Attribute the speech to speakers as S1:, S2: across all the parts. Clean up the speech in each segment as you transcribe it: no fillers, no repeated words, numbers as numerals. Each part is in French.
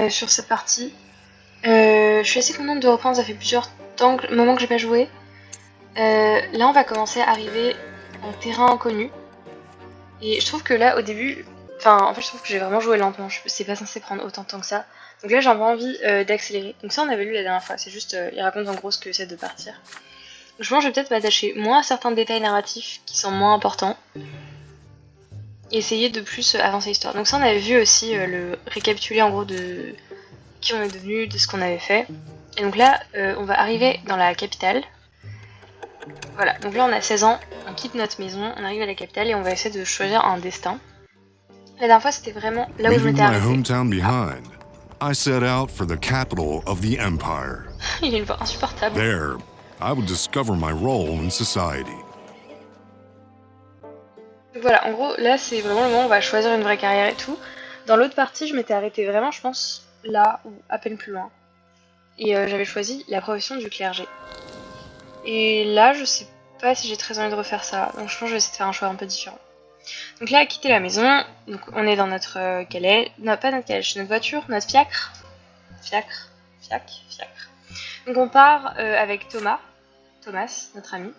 S1: sur cette partie. Je suis assez contente de reprendre, ça fait plusieurs moments que j'ai pas joué. Là on va commencer à arriver en terrain inconnu. Et je trouve que là au début, en fait je trouve que j'ai vraiment joué lentement, c'est pas censé prendre autant de temps que ça. Donc là j'ai un peu envie d'accélérer. Donc ça on avait lu la dernière fois, c'est juste, il raconte en gros ce que c'est de partir. Donc je pense que je vais peut-être m'attacher moins à certains détails narratifs qui sont moins importants. Et essayer de plus avancer l'histoire. Donc ça on avait vu aussi le récapitulé en gros de qui on est devenu, de ce qu'on avait fait. Et donc là, on va arriver dans la capitale. Voilà, donc là on a 16 ans, on quitte notre maison, on arrive à la capitale et on va essayer de choisir un destin. La dernière fois c'était vraiment là où je m'étais arrêtée.
S2: I set out for the capital of the empire.
S1: Il a une voix insupportable.
S2: There, I would discover my role in society.
S1: Donc voilà, en gros, là c'est vraiment le moment où on va choisir une vraie carrière et tout. Dans l'autre partie, je m'étais arrêtée vraiment, je pense, là ou à peine plus loin. Et j'avais choisi la profession du clergé. Et là, je sais pas si j'ai très envie de refaire ça, donc je pense que je vais essayer de faire un choix un peu différent. Donc là, quitter la maison, donc on est dans notre calèche, non pas notre calèche, notre voiture, notre fiacre. Fiacre. Donc on part avec Thomas, notre ami,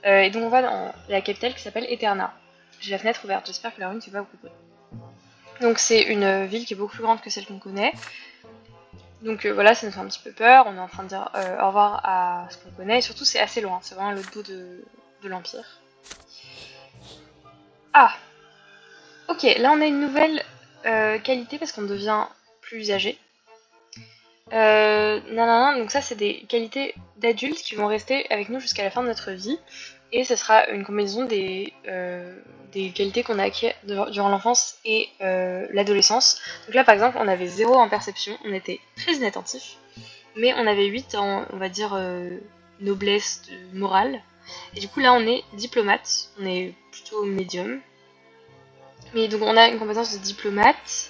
S1: et donc on va dans la capitale qui s'appelle Eterna. J'ai la fenêtre ouverte, j'espère que la rue ne fait pas beaucoup de bruit. Donc c'est une ville qui est beaucoup plus grande que celle qu'on connaît. Donc voilà, ça nous fait un petit peu peur, on est en train de dire au revoir à ce qu'on connaît, et surtout c'est assez loin, c'est vraiment à l'autre bout de l'Empire. Ah, ok, là on a une nouvelle qualité parce qu'on devient plus âgé. Donc ça c'est des qualités d'adultes qui vont rester avec nous jusqu'à la fin de notre vie. Et ce sera une combinaison des qualités qu'on a acquises durant l'enfance et l'adolescence. Donc là par exemple on avait 0 en perception, on était très inattentif, mais on avait 8 en, on va dire, noblesse morale. Et du coup là on est diplomate, on est plutôt médium. Mais donc on a une compétence de diplomate.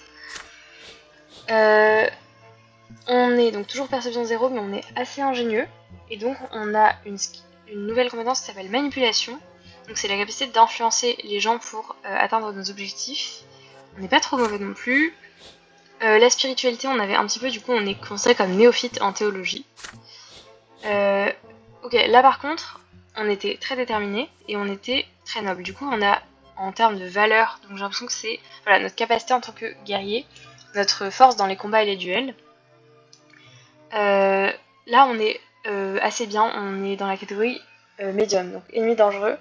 S1: On est donc toujours perception 0, mais on est assez ingénieux. Et donc on a une nouvelle compétence qui s'appelle manipulation. Donc c'est la capacité d'influencer les gens pour atteindre nos objectifs. On n'est pas trop mauvais non plus. La spiritualité, on avait un petit peu, du coup on est considéré comme néophyte en théologie. Ok, là par contre, on était très déterminé et on était très noble. Du coup on a, en termes de valeur, donc j'ai l'impression que c'est voilà, notre capacité en tant que guerrier, notre force dans les combats et les duels. Là on est assez bien, on est dans la catégorie médium, donc ennemi dangereux.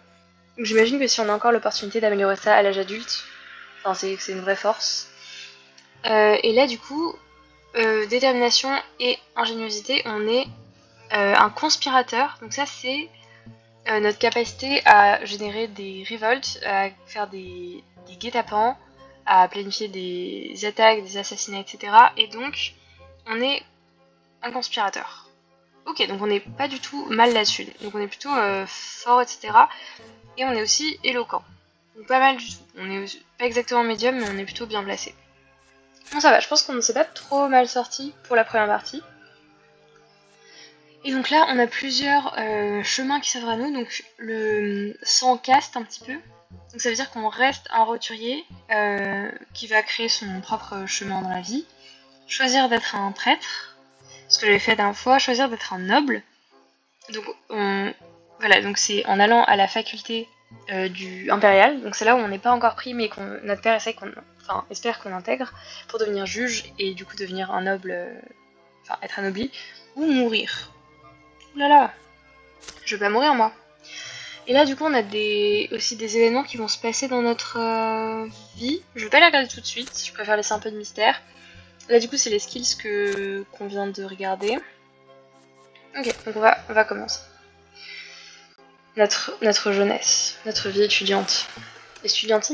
S1: Donc j'imagine que si on a encore l'opportunité d'améliorer ça à l'âge adulte, c'est une vraie force. Et là du coup, détermination et ingéniosité, on est un conspirateur. Donc ça c'est notre capacité à générer des révoltes, à faire des guet-apens, à planifier des attaques, des assassinats, etc. Et donc on est un conspirateur. Ok, donc on n'est pas du tout mal là-dessus. Donc on est plutôt fort, etc. Et on est aussi éloquent. Donc pas mal du tout. On est pas exactement médium, mais on est plutôt bien placé. Bon, ça va, je pense qu'on ne s'est pas trop mal sorti pour la première partie. Et donc là, on a plusieurs chemins qui s'ouvrent à nous. Donc le sang caste un petit peu. Donc ça veut dire qu'on reste un roturier qui va créer son propre chemin dans la vie. Choisir d'être un prêtre, ce que j'avais fait la dernière fois. Choisir d'être un noble. Donc voilà, donc c'est en allant à la faculté du impérial. Donc c'est là où on n'est pas encore pris, mais notre père espère qu'on intègre pour devenir juge et du coup devenir un noble, être anobli ou mourir. Ouh là là, je vais pas mourir moi. Et là du coup on a aussi des événements qui vont se passer dans notre vie. Je vais pas les regarder tout de suite, je préfère laisser un peu de mystère. Là du coup c'est les skills qu'on vient de regarder. Ok, donc on va commencer. Notre jeunesse, notre vie étudiante. Étudiante.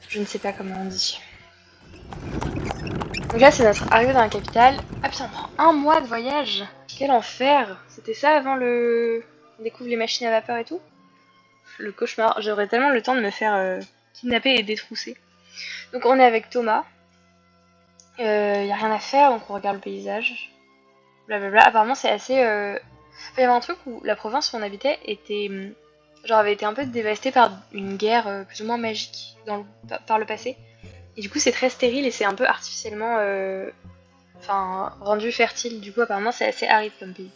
S1: Je ne sais pas comment on dit. Donc là c'est notre arrivée dans la capitale. Ah putain, on prend 1 mois de voyage. Quel enfer. C'était ça avant on découvre les machines à vapeur et tout. Le cauchemar. J'aurais tellement le temps de me faire kidnapper et détrousser. Donc on est avec Thomas. Y a rien à faire, donc on regarde le paysage. Blablabla. Apparemment c'est assez... Il y avait un truc où la province où on habitait avait été un peu dévastée par une guerre plus ou moins magique par le passé. Et du coup c'est très stérile et c'est un peu artificiellement rendu fertile. Du coup apparemment c'est assez aride comme pays.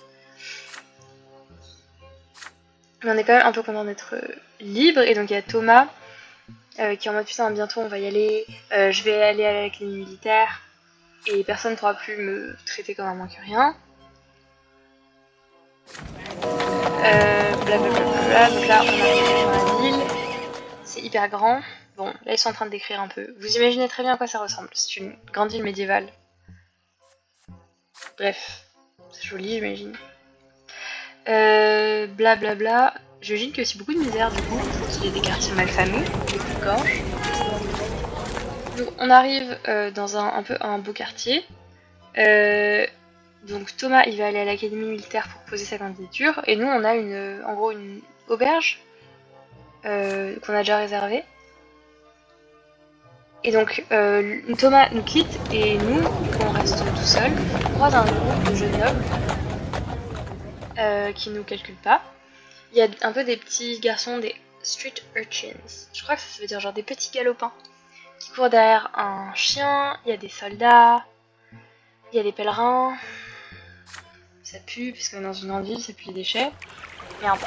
S1: Mais on est quand même un peu content d'être libre. Et donc il y a Thomas qui est en mode putain bientôt on va y aller, je vais aller à l'académie militaire et personne ne pourra plus me traiter comme un moins que rien. Blablabla, donc là on arrive dans la ville, c'est hyper grand. Bon, là ils sont en train de décrire un peu. Vous imaginez très bien à quoi ça ressemble, c'est une grande ville médiévale. Bref, c'est joli j'imagine. Blablabla, j'imagine qu'il y a aussi beaucoup de misère du coup, il y a des quartiers malfamés, des coups de gorge. Donc on arrive dans un peu un beau quartier. Donc Thomas il va aller à l'académie militaire pour poser sa candidature et nous on a en gros une auberge qu'on a déjà réservée. Et donc Thomas nous quitte et nous on reste tout seul. On croise un groupe de jeunes nobles qui nous calculent pas. Il y a un peu des petits garçons, des street urchins. Je crois que ça veut dire genre des petits galopins qui courent derrière un chien. Il y a des soldats, il y a des pèlerins. Ça pue, parce que dans une grande ville, ça pue les déchets. Merde.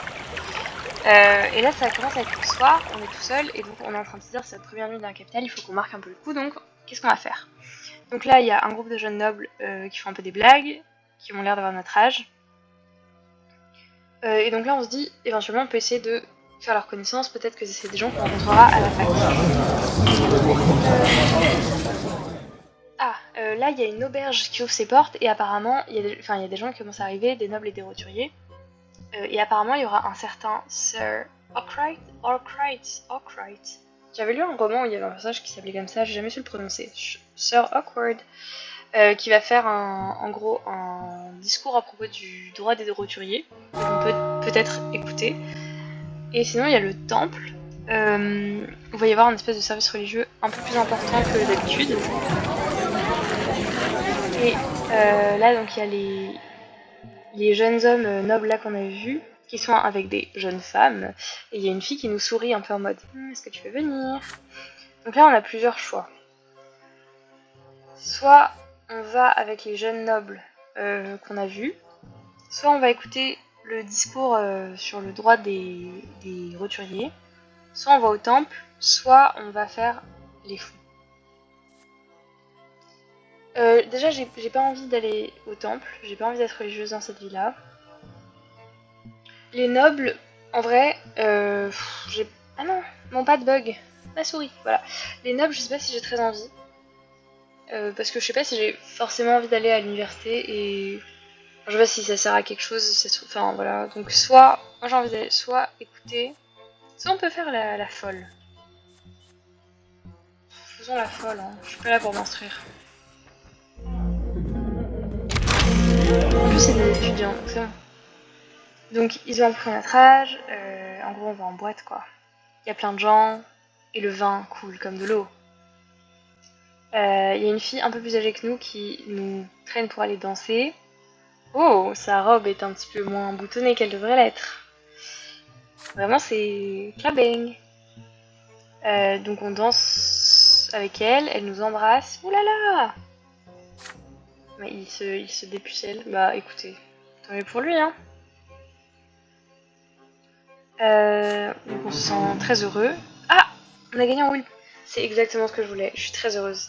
S1: Et là, ça commence à être le soir, on est tout seul, et donc on est en train de se dire, c'est la première nuit d'un capital, il faut qu'on marque un peu le coup, donc qu'est-ce qu'on va faire? Donc là, il y a un groupe de jeunes nobles qui font un peu des blagues, qui ont l'air d'avoir notre âge. Et donc là, on se dit, éventuellement, on peut essayer de faire leur connaissance, peut-être que c'est des gens qu'on rencontrera à la fac. Là, il y a une auberge qui ouvre ses portes, et apparemment, il y a des gens qui commencent à arriver, des nobles et des roturiers. Et apparemment, il y aura un certain Sir Arkwright. J'avais lu un roman où il y avait un personnage qui s'appelait comme ça, j'ai jamais su le prononcer. Sir Awkward, qui va faire en gros un discours à propos du droit des roturiers. On peut peut-être écouter. Et sinon, il y a le temple. Il va y avoir un espèce de service religieux un peu plus important que d'habitude. Et là, donc, il y a les jeunes hommes nobles là qu'on a vus, qui sont avec des jeunes femmes, et il y a une fille qui nous sourit un peu en mode est-ce que tu veux venir? Donc là on a plusieurs choix. Soit on va avec les jeunes nobles qu'on a vus, soit on va écouter le discours sur le droit des roturiers, soit on va au temple, soit on va faire les fous. Déjà j'ai pas envie d'aller au temple, j'ai pas envie d'être religieuse dans cette vie-là. Les nobles, en vrai, j'ai... Ah non, non pas de bug, ma souris, voilà. Les nobles, je sais pas si j'ai très envie. Parce que je sais pas si j'ai forcément envie d'aller à l'université et... Je sais pas si ça sert à quelque chose, enfin voilà. Donc soit, moi j'ai envie d'aller soit écouter, soit on peut faire la folle. Faisons la folle, hein. Je suis pas là pour m'instruire. En plus c'est des étudiants, donc c'est bon. Donc ils ont appris notre âge, en gros on va en boîte quoi. Il y a plein de gens, et le vin coule comme de l'eau. Il y a une fille un peu plus âgée que nous qui nous traîne pour aller danser. Oh, sa robe est un petit peu moins boutonnée qu'elle devrait l'être. Vraiment c'est clabang. Donc on danse avec elle, elle nous embrasse. Ouh là là! Mais il se dépucelle. Bah écoutez, tant mieux pour lui hein. Donc on se sent très heureux. Ah! On a gagné en will. C'est exactement ce que je voulais, je suis très heureuse.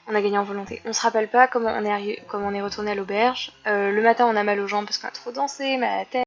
S1: On a gagné en volonté. On se rappelle pas comment on est retourné à l'auberge. Le matin on a mal aux jambes parce qu'on a trop dansé, mal à la tête.